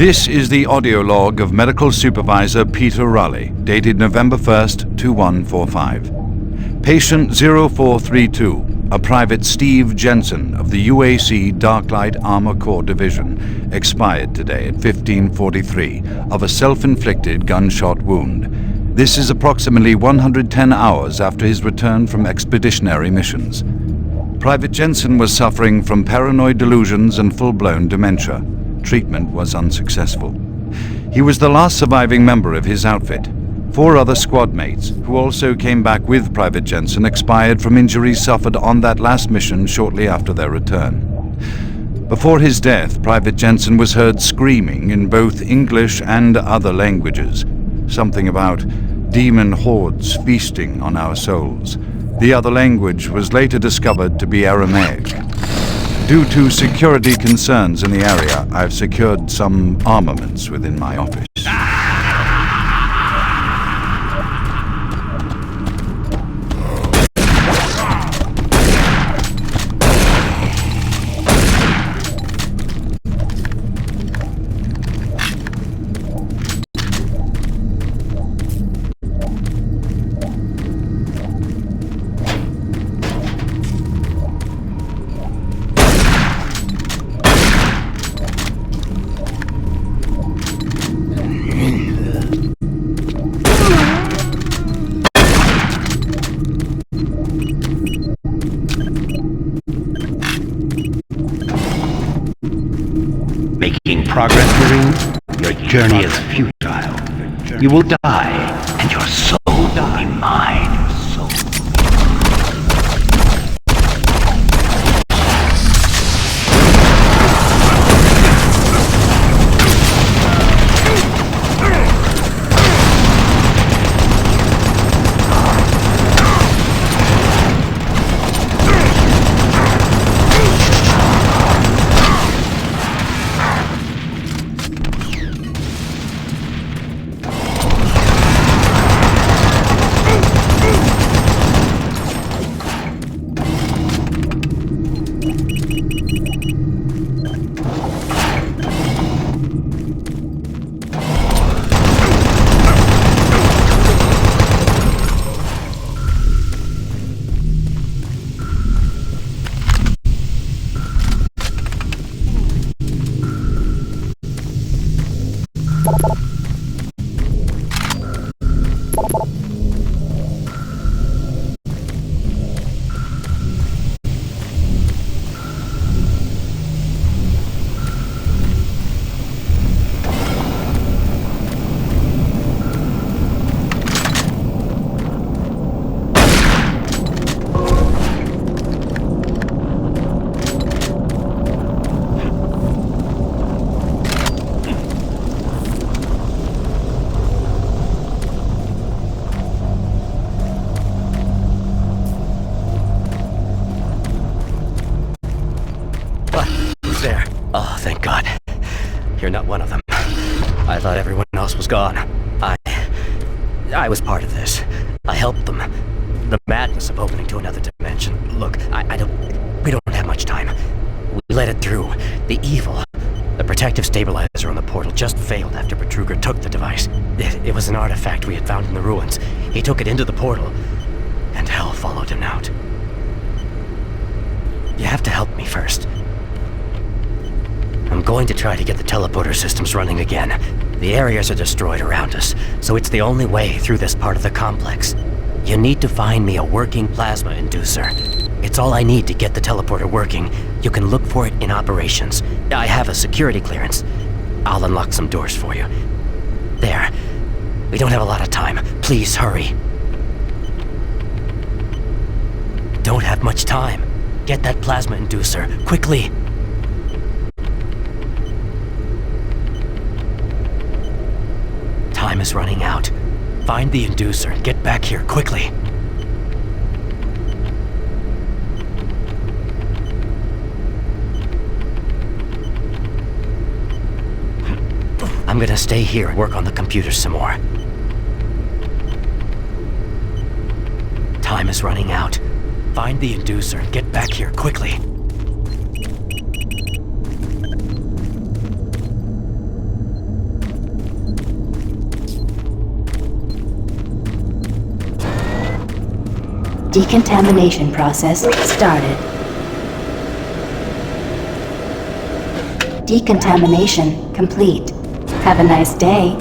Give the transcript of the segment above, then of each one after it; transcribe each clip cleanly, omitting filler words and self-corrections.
This is the audio log of Medical Supervisor Peter Raleigh, dated November 1st, 2145. Patient 0432, a Private Steve Jensen of the UAC Darklight Armor Corps Division, expired today at 15:43 of a self-inflicted gunshot wound. This is approximately 110 hours after his return from expeditionary missions. Private Jensen was suffering from paranoid delusions and full-blown dementia. Treatment was unsuccessful. He was the last surviving member of his outfit. 4 other squad mates, who also came back with Private Jensen, expired from injuries suffered on that last mission shortly after their return. Before his death, Private Jensen was heard screaming in both English and other languages, something about demon hordes feasting on our souls. The other language was later discovered to be Aramaic. Due to security concerns in the area, I've secured some armaments within my office. Making progress, Marine? Your journey is futile. You will die, and your soul will be mine. There. Oh, thank God. You're not one of them. I thought everyone else was gone. I was part of this. I helped them. The madness of opening to another dimension. Look, we don't have much time. We let it through. The evil. The protective stabilizer on the portal just failed after Betruger took the device. It was an artifact we had found in the ruins. He took it into the portal, and hell followed him out. You have to help me first. I'm going to try to get the teleporter systems running again. The areas are destroyed around us, so it's the only way through this part of the complex. You need to find me a working plasma inducer. It's all I need to get the teleporter working. You can look for it in operations. I have a security clearance. I'll unlock some doors for you. There. We don't have a lot of time. Please hurry. Don't have much time. Get that plasma inducer, quickly. Time is running out. Find the inducer and get back here quickly. I'm gonna stay here and work on the computer some more. Time is running out. Find the inducer and get back here quickly. Decontamination process started. Decontamination complete. Have a nice day.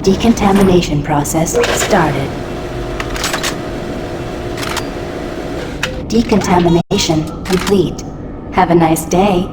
Decontamination process started. Decontamination complete. Have a nice day.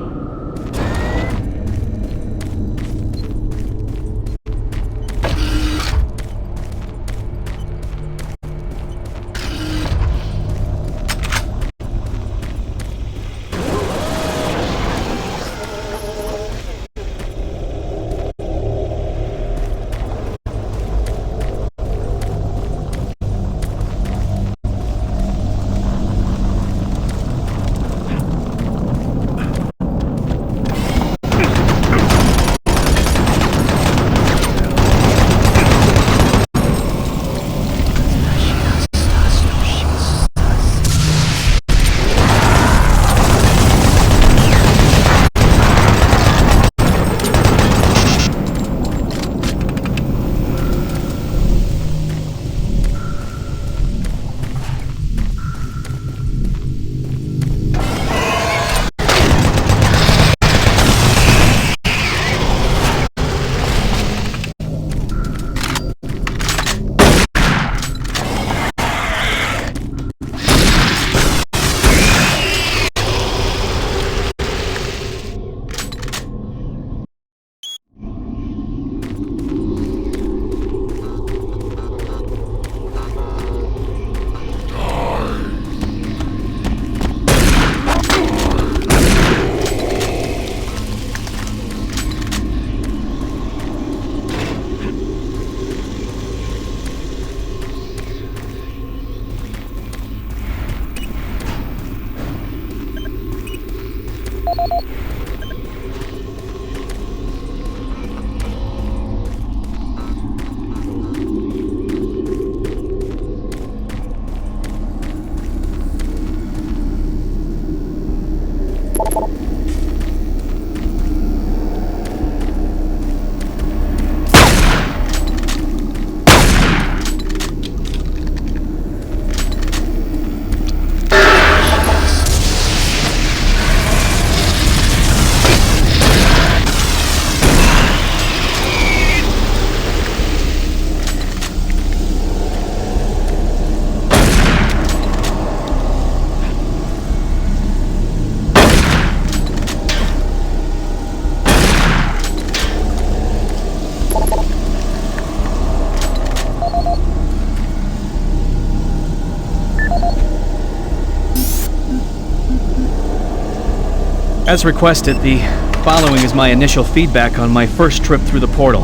As requested, the following is my initial feedback on my first trip through the portal.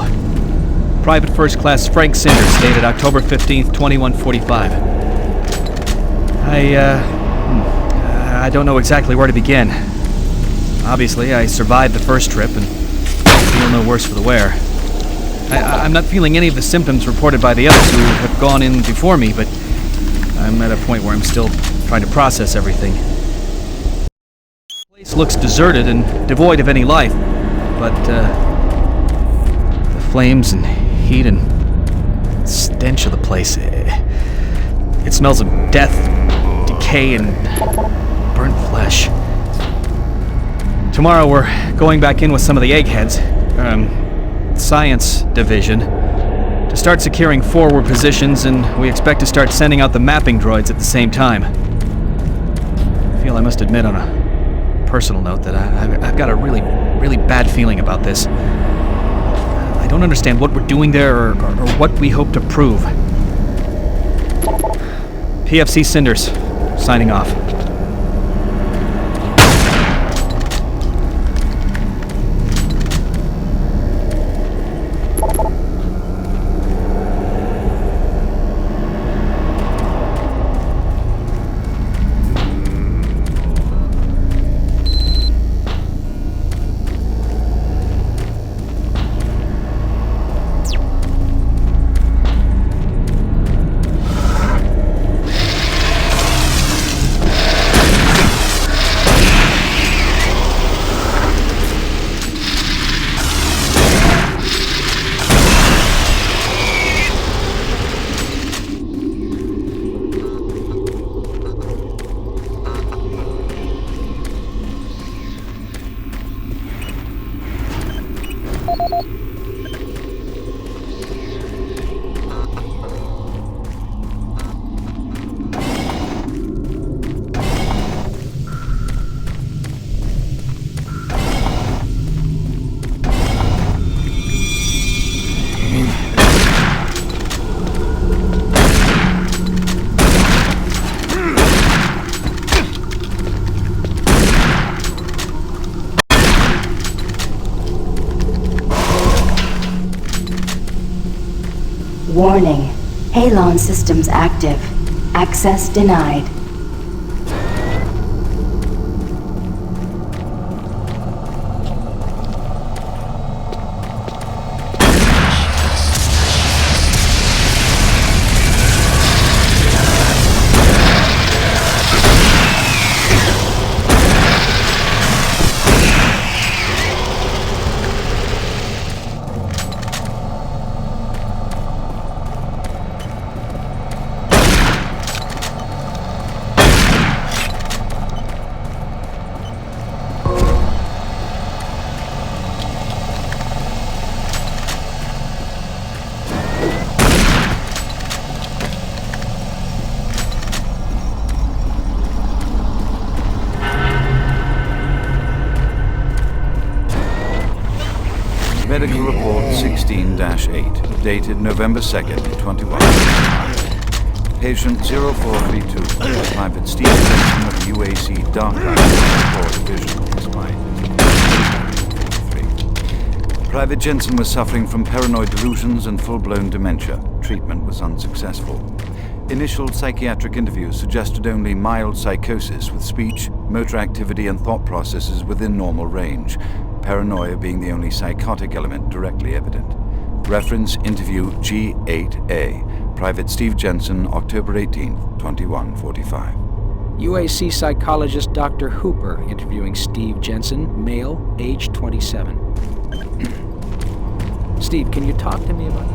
Private First Class Frank Sinders, dated October 15th, 2145. I don't know exactly where to begin. Obviously, I survived the first trip and feel no worse for the wear. I'm not feeling any of the symptoms reported by the others who have gone in before me, but I'm at a point where I'm still trying to process everything. The place looks deserted and devoid of any life, but the flames and heat and stench of the place, it smells of death, decay, and burnt flesh. Tomorrow we're going back in with some of the eggheads, Science Division, to start securing forward positions, and we expect to start sending out the mapping droids at the same time. I feel I must admit on a personal note that I've got a really bad feeling about this. I don't understand what we're doing there or what we hope to prove. PFC Cinders, signing off. Warning. Halon systems active. Access denied. Medical report 16-8, dated November 2nd, 21. Patient 0432, Private Steve Jensen of UAC Dark Report Division, Spy. Private Jensen was suffering from paranoid delusions and full-blown dementia. Treatment was unsuccessful. Initial psychiatric interviews suggested only mild psychosis with speech, motor activity, and thought processes within normal range. Paranoia being the only psychotic element directly evident. Reference interview G8A. Private Steve Jensen, October 18th, 2145. UAC psychologist Dr. Hooper interviewing Steve Jensen, male, age 27. Steve, can you talk to me about it?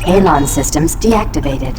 Halon systems deactivated.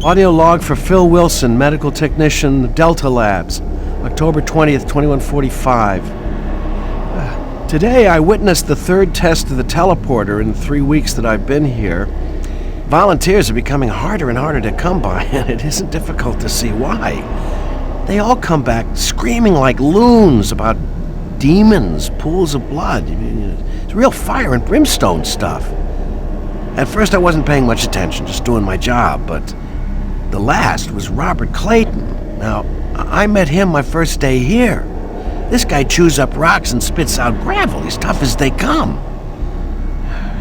Audio log for Phil Wilson, medical technician, Delta Labs, October 20th, 2145. Today I witnessed the third test of the teleporter in the 3 weeks that I've been here. Volunteers are becoming harder and harder to come by, and it isn't difficult to see why. They all come back screaming like loons about demons, pools of blood. It's real fire and brimstone stuff. At first I wasn't paying much attention, just doing my job, but the last was Robert Clayton. Now, I met him my first day here. This guy chews up rocks and spits out gravel. He's tough as they come.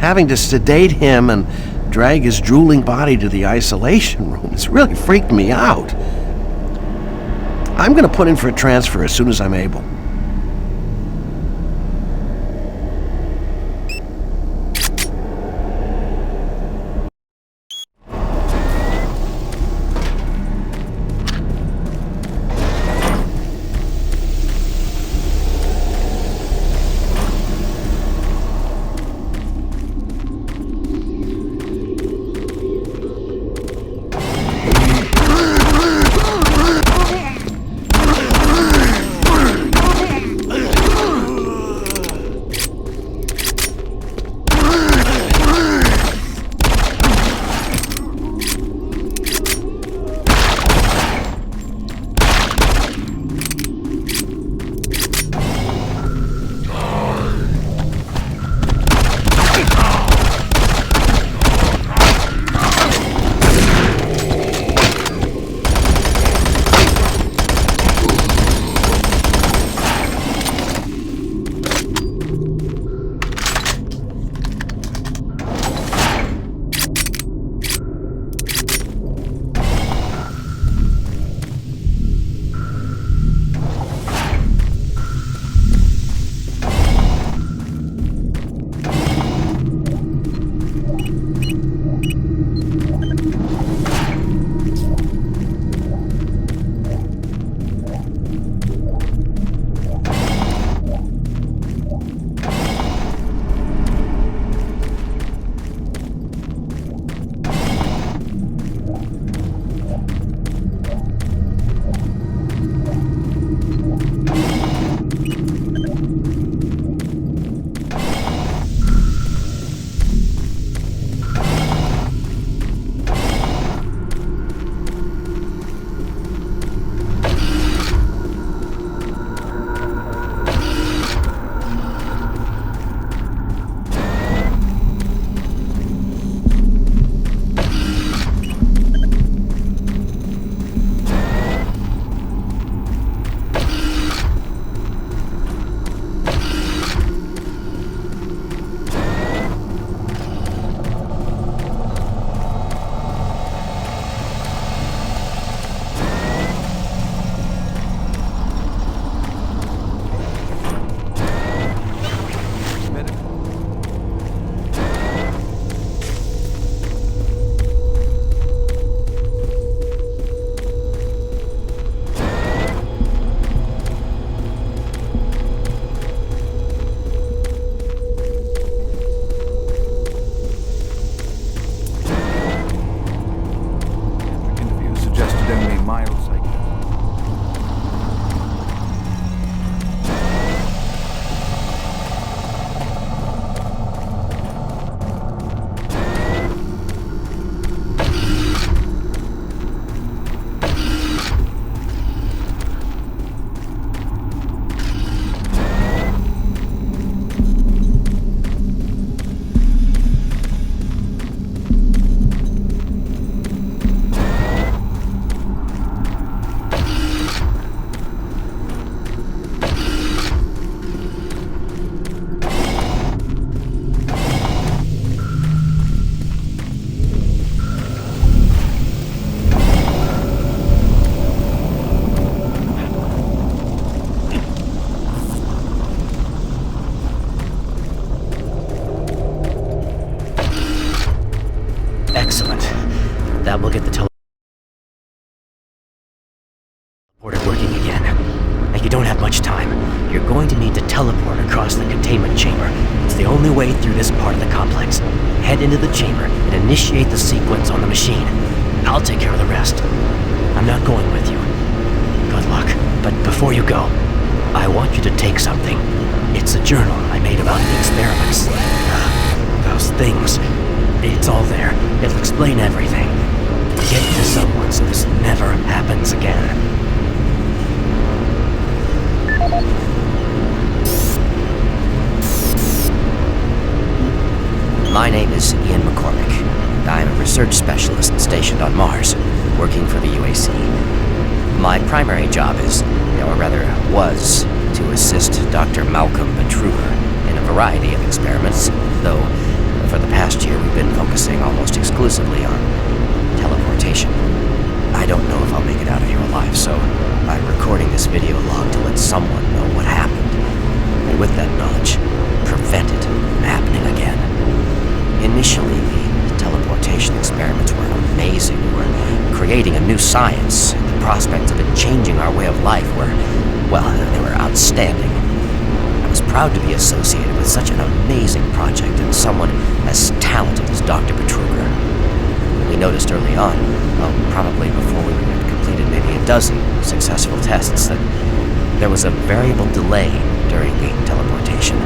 Having to sedate him and drag his drooling body to the isolation room has really freaked me out. I'm going to put in for a transfer as soon as I'm able. That will get the teleporter working again. And you don't have much time. You're going to need to teleport across the containment chamber. It's the only way through this part of the complex. Head into the chamber and initiate the sequence on the machine. I'll take care of the rest. I'm not going with you. Good luck. But before you go, I want you to take something. It's a journal I made about the experiments. Those things. It's all there. It'll explain everything. Get to someone so this never happens again. My name is Ian McCormick. I'm a research specialist stationed on Mars, working for the UAC. My primary job is, or rather was, to assist Dr. Malcolm Betruger in a variety of experiments, though for the past year we've been focusing almost exclusively on teleportation. I don't know if I'll make it out of here alive, so I'm recording this video log to let someone know what happened, and with that knowledge, prevent it from happening again. Initially, the teleportation experiments were amazing. We were creating a new science, and the prospects of it changing our way of life were, well, they were outstanding. I was proud to be associated with such an amazing project and someone as talented as Dr. Betruger. We noticed early on, well, probably before we had completed maybe a dozen successful tests, that there was a variable delay during the teleportation.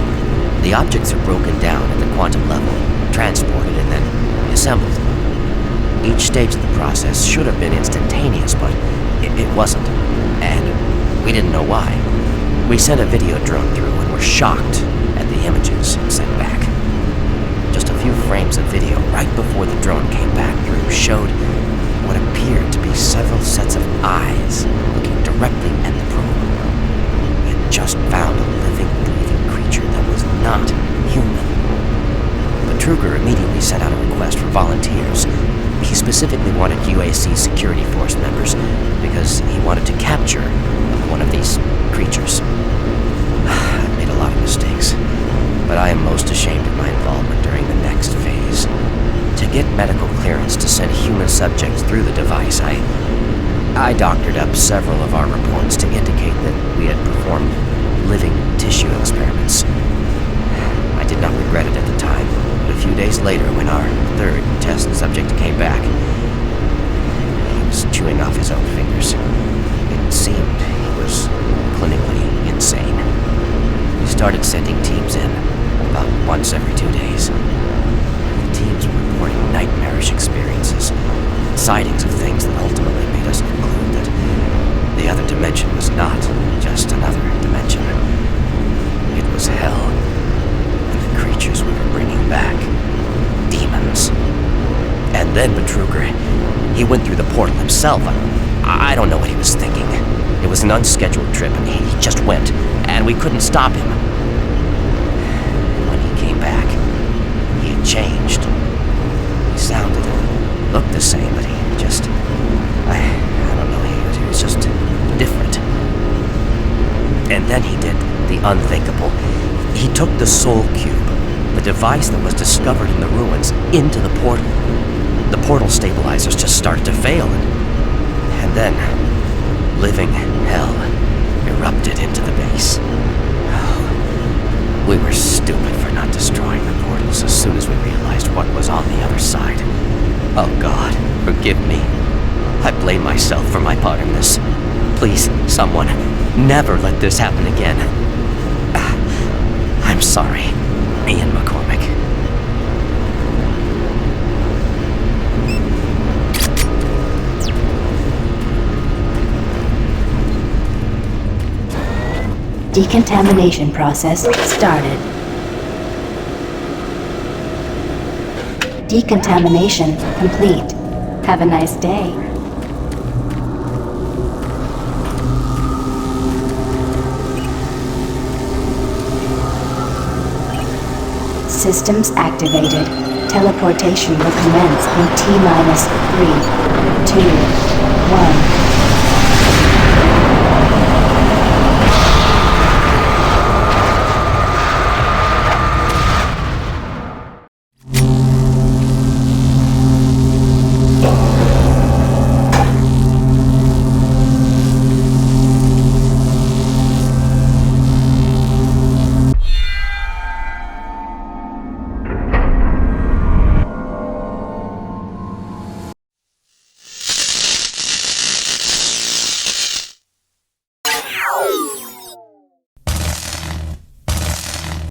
The objects are broken down at the quantum level, transported, and then reassembled. Each stage of the process should have been instantaneous, but it wasn't, and we didn't know why. We sent a video drone through and were shocked at the images it sent back. Just a few frames of video right before the drone came back through showed what appeared to be several sets of eyes looking directly at the probe. We had just found a living, breathing creature that was not human. Betruger immediately sent out a request for volunteers. He specifically wanted UAC security force members because he wanted to capture one of these creatures. I've made a lot of mistakes, but I am most ashamed of my involvement during the next phase. To get medical clearance to send human subjects through the device, I doctored up several of our reports to indicate that we had performed living tissue experiments. I did not regret it at the time, but a few days later, when our third test subject came back, he was chewing off his own fingers. It seemed he was clinically insane. We started sending teams in, about once every 2 days. The teams were reporting nightmarish experiences, sightings of things that ultimately made us conclude that the other dimension was not just another dimension. It was hell. The creatures we were bringing back. Demons. And then Betruger, he went through the portal himself. I don't know what he was thinking. It was an unscheduled trip, and he just went, and we couldn't stop him. When he came back, he had changed. He sounded and looked the same, but he just... I don't know, he was just different. And then he did the unthinkable. He took the Soul Cube, the device that was discovered in the ruins, into the portal. The portal stabilizers just started to fail, and then living hell erupted into the base. Oh, we were stupid for not destroying the portals as soon as we realized what was on the other side. Oh God, forgive me. I blame myself for my part in this. Please, someone, never let this happen again. I'm sorry, Ian McCormick. Decontamination process started. Decontamination complete. Have a nice day. Systems activated. Teleportation will commence in T-3, 2, 1.